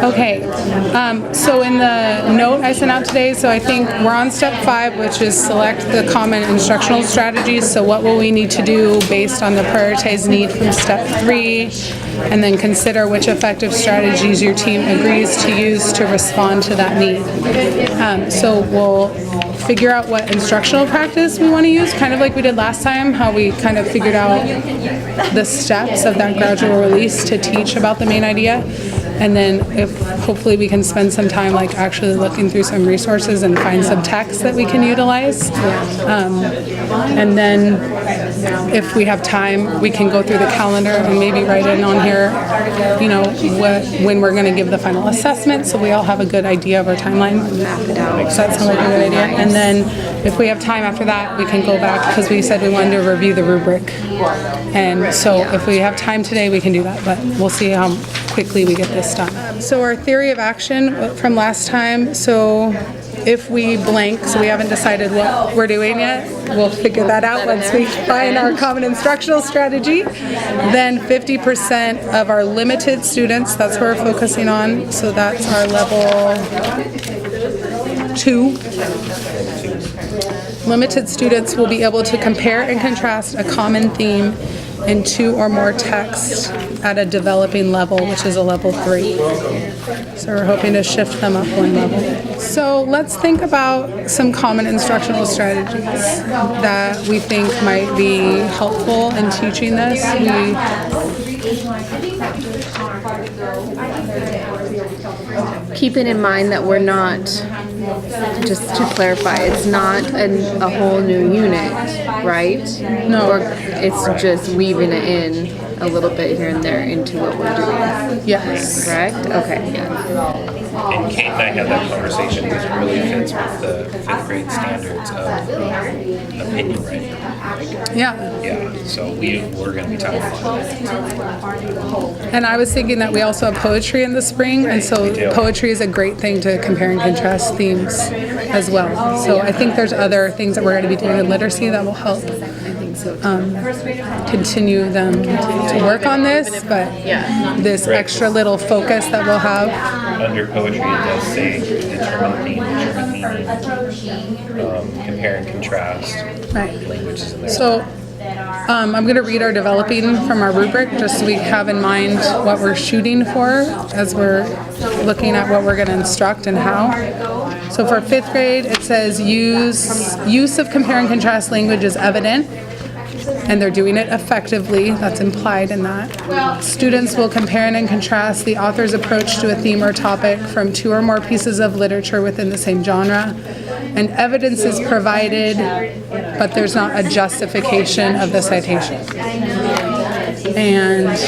Okay, so in the note I sent out today, so I think we're on step 5, which is select the common instructional strategies. So what will we need to do based on the prioritized need from step 3, and then consider which effective strategies your team agrees to use to respond to that need. So we'll figure out what instructional practice we want to use, kind of like we did last time, how we kind of figured out the steps of that gradual release to teach about the main idea. And then if hopefully we can spend some time like actually looking through some resources and find some text that we can utilize. And then if we have time, we can go through the calendar and maybe write in on here, you know, when we're going to give the final assessment, so we all have a good idea of our timeline. Map it out. Does that sound like a good idea? And then if we have time after that, we can go back, because we said we wanted to review the rubric. And so if we have time today, we can do that, but we'll see how quickly we get this done. So our theory of action from last time, so if we blank, so we haven't decided what we're doing yet, we'll figure that out once we find our common instructional strategy. Then 50% of our limited students, that's what we're focusing on, so that's our level 2. Limited students will be able to compare and contrast a common theme in 2 or more texts at a developing level, which is a level 3. So we're hoping to shift them up 1 level. So let's think about some common instructional strategies that we think might be helpful in teaching this. Keeping in mind that we're not, just to clarify, it's not a whole new unit, right? No. Or it's just weaving it in a little bit here and there into what we're doing. Yes. Correct? Okay. And Kate and I had that conversation, because it really fits with the 5th grade standards of opinion writing. Yeah. Yeah, so we're going to be talking about that. And I was thinking that we also have poetry in the spring, and so poetry is a great thing to compare and contrast themes as well. So I think there's other things that we're going to be doing in literacy that will help continue them to work on this, but this extra little focus that we'll have. Under poetry, it does say determine theme, determine meaning, compare and contrast. Right. Languages in there. So I'm going to read our developing from our rubric, just so we have in mind what we're shooting for as we're looking at what we're going to instruct and how. So for 5th grade, it says use of compare and contrast language is evident, and they're doing it effectively. That's implied in that. Students will compare and contrast the author's approach to a theme or topic from 2 or more pieces of literature within the same genre. And evidence is provided, but there's not a justification of the citation. And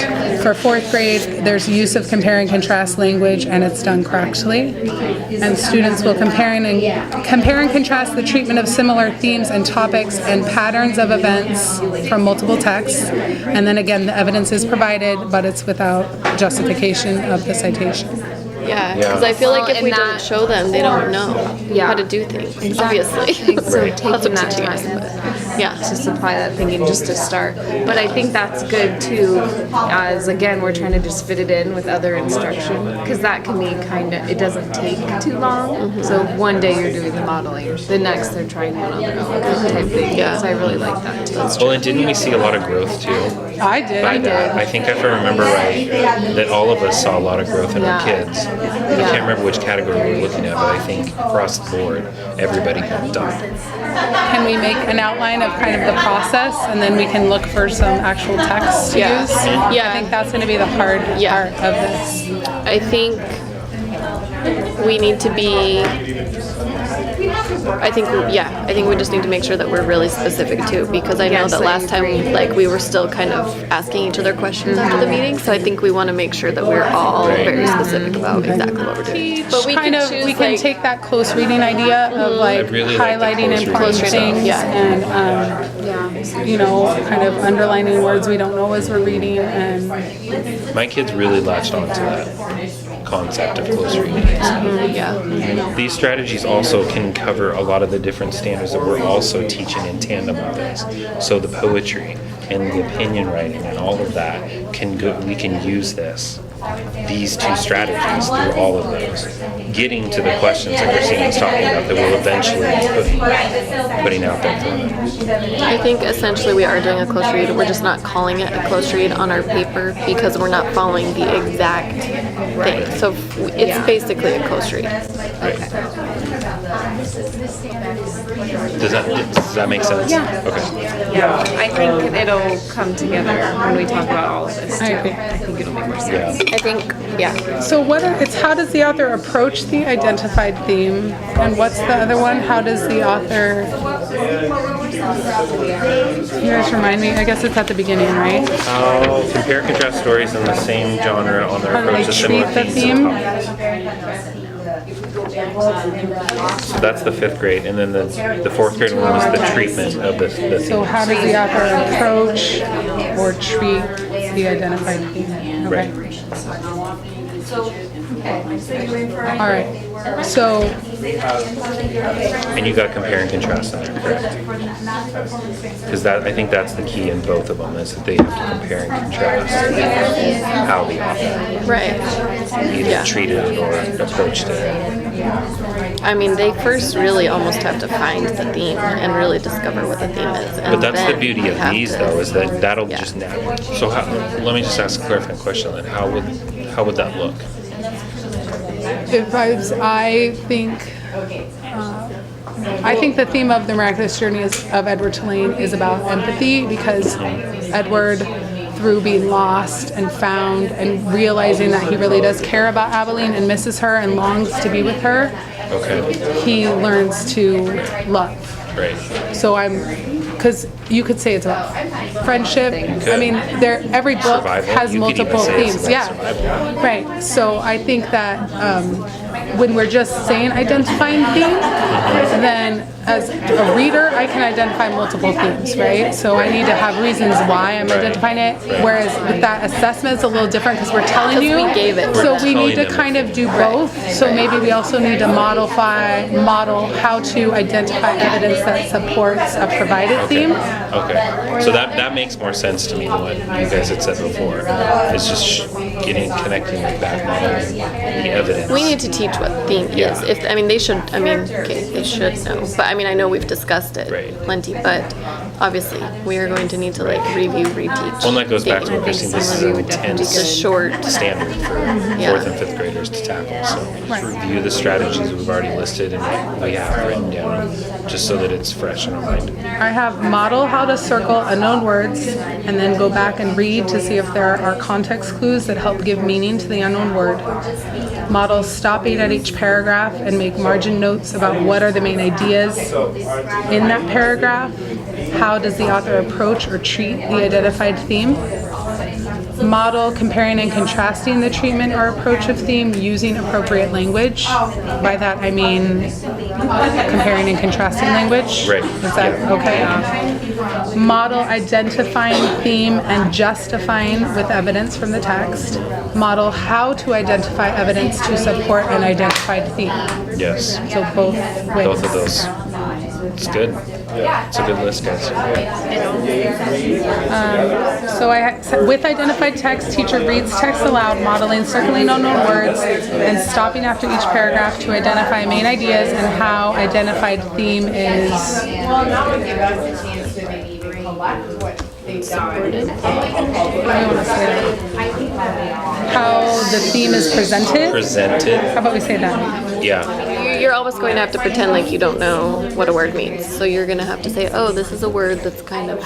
for 4th grade, there's use of compare and contrast language, and it's done correctly. And students will compare and contrast the treatment of similar themes and topics and patterns of events from multiple texts. And then again, the evidence is provided, but it's without justification of the citation. Yeah, because I feel like if we don't show them, they don't know how to do things, obviously. So taking that teaching time us, to supply that thinking just to start. But I think that's good too, as again, we're trying to just fit it in with other instruction, because that can be kind of, it doesn't take too long. So one day you're doing the modeling, the next they're trying one on their own type thing. So I really like that too. Well, and didn't we see a lot of growth too? I did. I think if I remember right, that all of us saw a lot of growth in our kids. I can't remember which category we were looking at, but I think across the board, everybody got done. Can we make an outline of kind of the process, and then we can look for some actual text to use? I think that's going to be the hard part of this. I think we need to be, I think we just need to make sure that we're really specific too, because I know that last time, like, we were still kind of asking each other questions after the meeting, so I think we want to make sure that we're all very specific about exactly what we're doing. But we can take that close reading idea of like highlighting important things and kind of underlining words we don't know as we're reading. And my kids really latched onto that concept of close reading. These strategies also can cover a lot of the different standards that we're also teaching in tandem with this. So the poetry and the opinion writing and all of that we can use this these two strategies through all of those, getting to the questions that Christine was talking about that we'll eventually be putting out there for them. I think essentially we are doing a close read. We're just not calling it a close read on our paper because we're not following the exact thing. So it's basically a close read. Does that make sense? Yeah. Okay. Yeah, I think it'll come together when we talk about all of this too. I agree. I think it'll make more sense. Yeah. I think, yeah. So it's how does the author approach the identified theme, and what's the other one? How does the author? You guys remind me. I guess it's at the beginning, right? How compare and contrast stories in the same genre on their How do approach they to similar treat the themes theme? So that's the 5th grade, and then the 4th grade one was the treatment of the theme. So how does the author approach or treat the identified theme? Okay. Right. All right. So And you got compare and contrast in there, correct? Because I think that's the key in both of them, is that they have to compare and contrast how the author Right. either treated it or approached it. I mean, they first really almost have to find the theme and really discover what the theme is. And But that's the then beauty we of have these, to- though, is that that'll Yeah. just navigate. So let me just ask a clarifying question then. How would that look? I think the theme of the miraculous journey of Edward Tulane is about empathy, because Edward, through being lost and found and realizing that he really does care about Abilene and misses her and longs to be with her, Okay. he learns to love. Right. So because you could say it's about friendship. I mean, every book Survival. has You could even multiple say it's themes. about Yeah, survival. right. So I think that when we're just saying identifying themes, then as a reader, I can identify multiple themes, right? So I need to have reasons why I'm identifying it. Whereas with that assessment, it's a little different because we're telling you. we gave it. So We're we need to telling them. kind of do both. So maybe we also need to model how to identify evidence that supports a provided theme. Okay. So that makes more sense to me than what you guys had said before. It's just connecting with that model, the evidence. We need to teach what theme Yeah. is. They should. They should know. But I know we've discussed it Right. plenty. But obviously, we are going to need to review, reteach. Well, and that goes back to what Christine, this is an It's a intense short. standard for Yeah. 4th and 5th graders to tackle. So just review the strategies we've already listed and what we have written down, just so that it's fresh in our mind. I have model how to circle unknown words and then go back and read to see if there are context clues that help give meaning to the unknown word. Model stopping at each paragraph and make margin notes about what are the main ideas in that paragraph. How does the author approach or treat the identified theme? Model comparing and contrasting the treatment or approach of theme using appropriate language. By that I mean comparing and contrasting language. Right. Is that okay? Model identifying theme and justifying with evidence from the text. Model how to identify evidence to support an identified theme. Yes. So both ways. Both of those. It's good. It's a good list, guys. So with identified text, teacher reads text aloud, modeling circling unknown words, and stopping after each paragraph to identify main ideas and how identified theme is supported. I want to say that. How the theme is presented. Presented. How about we say that? Yeah. You're almost going to have to pretend like you don't know what a word means. So you're going to have to say, oh, this is a word that's kind of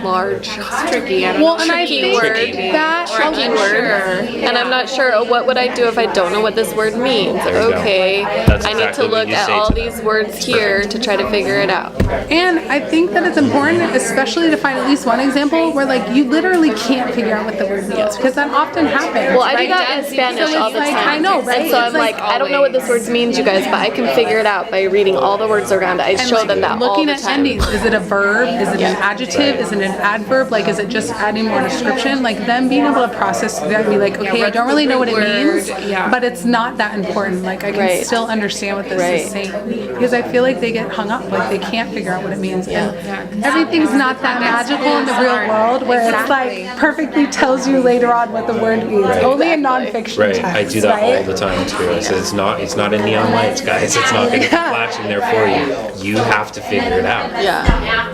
large. It's tricky. I don't Well, know. and I Tricky think word. that Or a keyword. And I'm not sure, what would I do if I don't know what this word means? There you go. Okay, That's I need exactly to what look you at say all to them. these words here to try to figure it out. And I think that it's important, especially to find at least one example where you literally can't figure out what the word means, because that often happens. Well, I do right? that in Spanish So all it's the time. I know, right? And so It's I'm like, I don't know what this word means, you guys, but I can figure it out by reading all the words around it. I show them that all looking the at time. endings. Is it a verb? Is it an adjective? Is it an adverb? Like, is it just adding more description? Like, them being able to process through that and be like, okay, I don't really know what it means, but it's not that important. Like, I can still understand what this is saying. Because I feel like they get hung up, like they can't figure out what it means. And everything's not that magical in the real world where it's like perfectly tells you later on what the word means. Only in nonfiction text, I do that all the time too. I say it's not in neon lights, guys. It's not going to be flashing there for you. You have to figure it out. Yeah,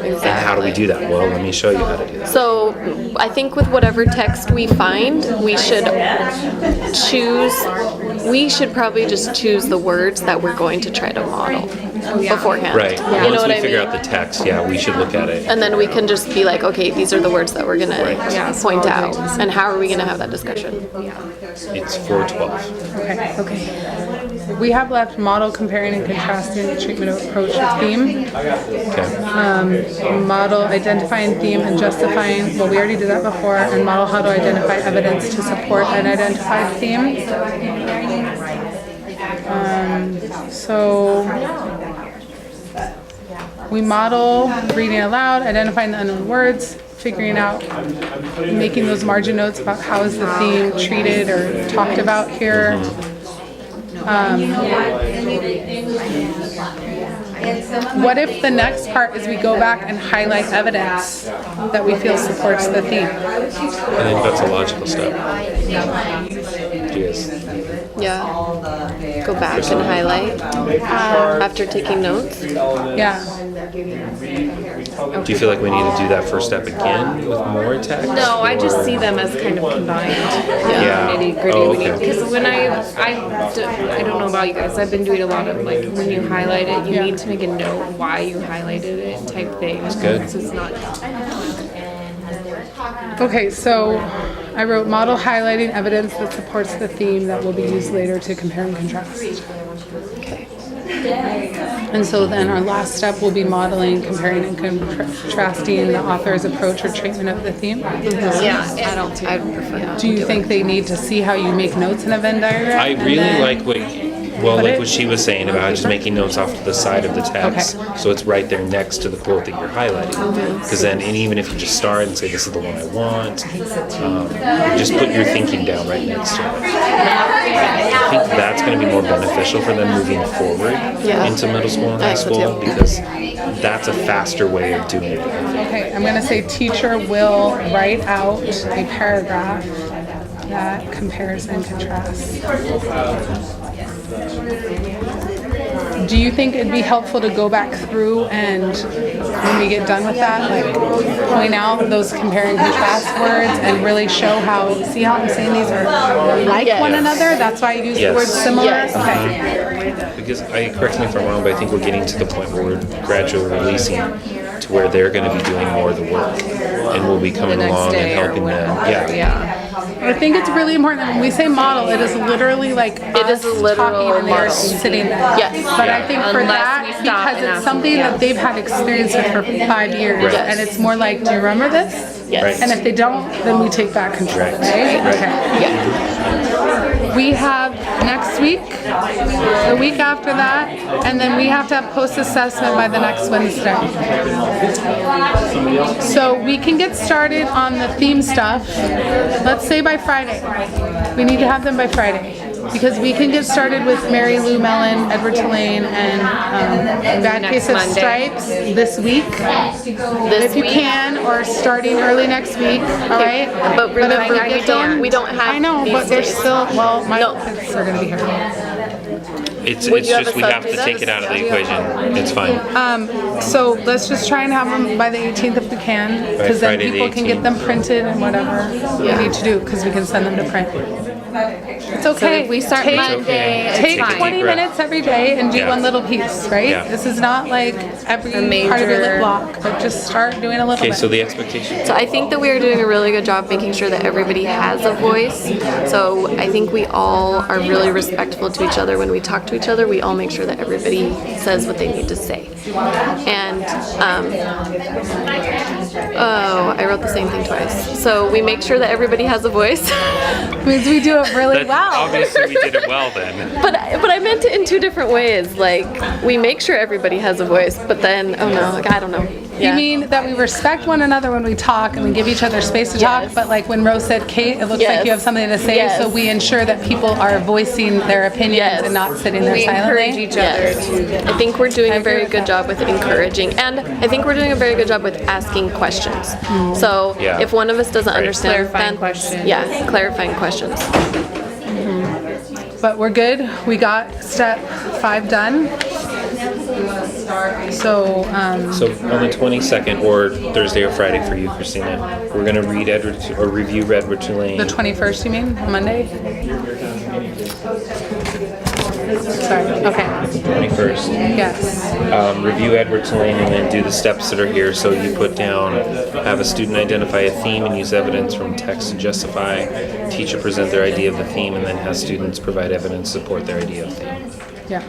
exactly. And how do we do that? Well, let me show you how to do that. So I think with whatever text we find, we should probably just choose the words that we're going to try to model beforehand. Right. You know Once what we I figure mean? out the text, we should look at it. And then we can just be like, okay, these are the words that we're going to point out. And how are we going to have that discussion? It's 412. Okay. We have left model, comparing, and contrasting the treatment of approach and theme. Okay. Model, identifying theme and justifying. Well, we already did that before. And model how to identify evidence to support an identified theme. So we model reading aloud, identifying the unknown words, figuring out, making those margin notes about how is the theme treated or talked about here. What if the next part is we go back and highlight evidence that we feel supports the theme? I think that's a logical step. Yes. Yeah. Go back and highlight after taking notes. Yeah. Do you feel like we need to do that first step again with more text? No, I just see them as kind of combined. Nitty gritty. Oh, okay. Because when I don't know about you guys, I've been doing a lot of like when you highlight it, you need to make a note why you highlighted it type thing. That's good. So it's not. Okay, so I wrote model highlighting evidence that supports the theme that will be used later to compare and contrast. Okay. And so then our last step will be modeling, comparing, and contrasting the author's approach or treatment of the theme. Yeah, I prefer not. Do you think they need to see how you make notes in a Venn diagram? I and really then- like what she was saying about just making notes off to the side of the text, so it's right there next to the quote that you're highlighting. Because then, and even if you just start and say this is the one I want, just put your thinking down right next to it. I think that's going to be more beneficial for them moving forward into middle school and high school, because that's a faster way of doing it. Okay, I'm going to say teacher will write out a paragraph that compares and contrasts. Do you think it'd be helpful to go back through and when we get done with that, like point out those compare and contrast words and really show how, see how I'm saying these are like one another? That's why I use the word similar? Yes. Okay. Because, correct me if I'm wrong, but I think we're getting to the point where we're gradually releasing to where they're going to be doing more of the work, and we'll be coming along and helping them. I think it's really important that when we say model, it is literally like us is a literal talking and they're model. sitting there. Yes. But I think for Unless that, we stop because and it's ask something that they've had experience with for 5 years, Right. and it's more like, do you remember this? Yes. Right. And if they don't, then we take back control, right? Okay. Yeah. We have next week, the week after that, and then we have to have post-assessment by the next Wednesday. So we can get started on the theme stuff, let's say by Friday. We need to have them by Friday, because we can get started with Mary Lou Mellon, Edward Tulane, and Bad Case of Monday. Stripes this week, if you can, or starting early next week, all right? But remember, if we don't have I know, these but there's days. still, well, my No. kids are gonna be here. It's Would you have just a we have to subject? take it out of the equation. It's fine. So let's just try and have them by the 18th if we can, because then Friday the people can get them printed and whatever we need to do, because we can send them to print. It's okay. If we start Take- Monday, it's Take fine. 20 minutes every day and do Yeah. one little piece, right? Yeah. This is not like every A part of your major- lip block, but just start doing a little Okay, bit. so the expectation. So I think that we are doing a really good job making sure that everybody has a voice. So I think we all are really respectful to each other when we talk to each other. We all make sure that everybody says what they need to say. And I wrote the same thing twice. So we make sure that everybody has a voice. means we do it really That- well. Obviously, we did it well then. But I meant it in two different ways. Like we make sure everybody has a voice, but then I don't know. You mean that we respect one another when we talk and we give each other space to talk, but like when Rose said, Kate, it looks like you have something to say, so we ensure that people are voicing their opinions and not sitting there We silently. encourage each other to. I think we're doing a agree very with good that. job with encouraging, and I think we're doing a very good job with asking questions. So Yeah. if one of us doesn't understand, Clarifying then questions. yeah, clarifying questions. But we're good. We got step 5 done. So, So on the 22nd or Thursday or Friday for you, Christina, we're going to read Edward or review Edward Tulane. the 21st, you mean? Monday? Sorry. Okay. 21st. Yes. Review Edward Tulane and then do the steps that are here. So you put down, have a student identify a theme and use evidence from text to justify. Teacher present their idea of the theme and then have students provide evidence to support their idea of theme. Yeah.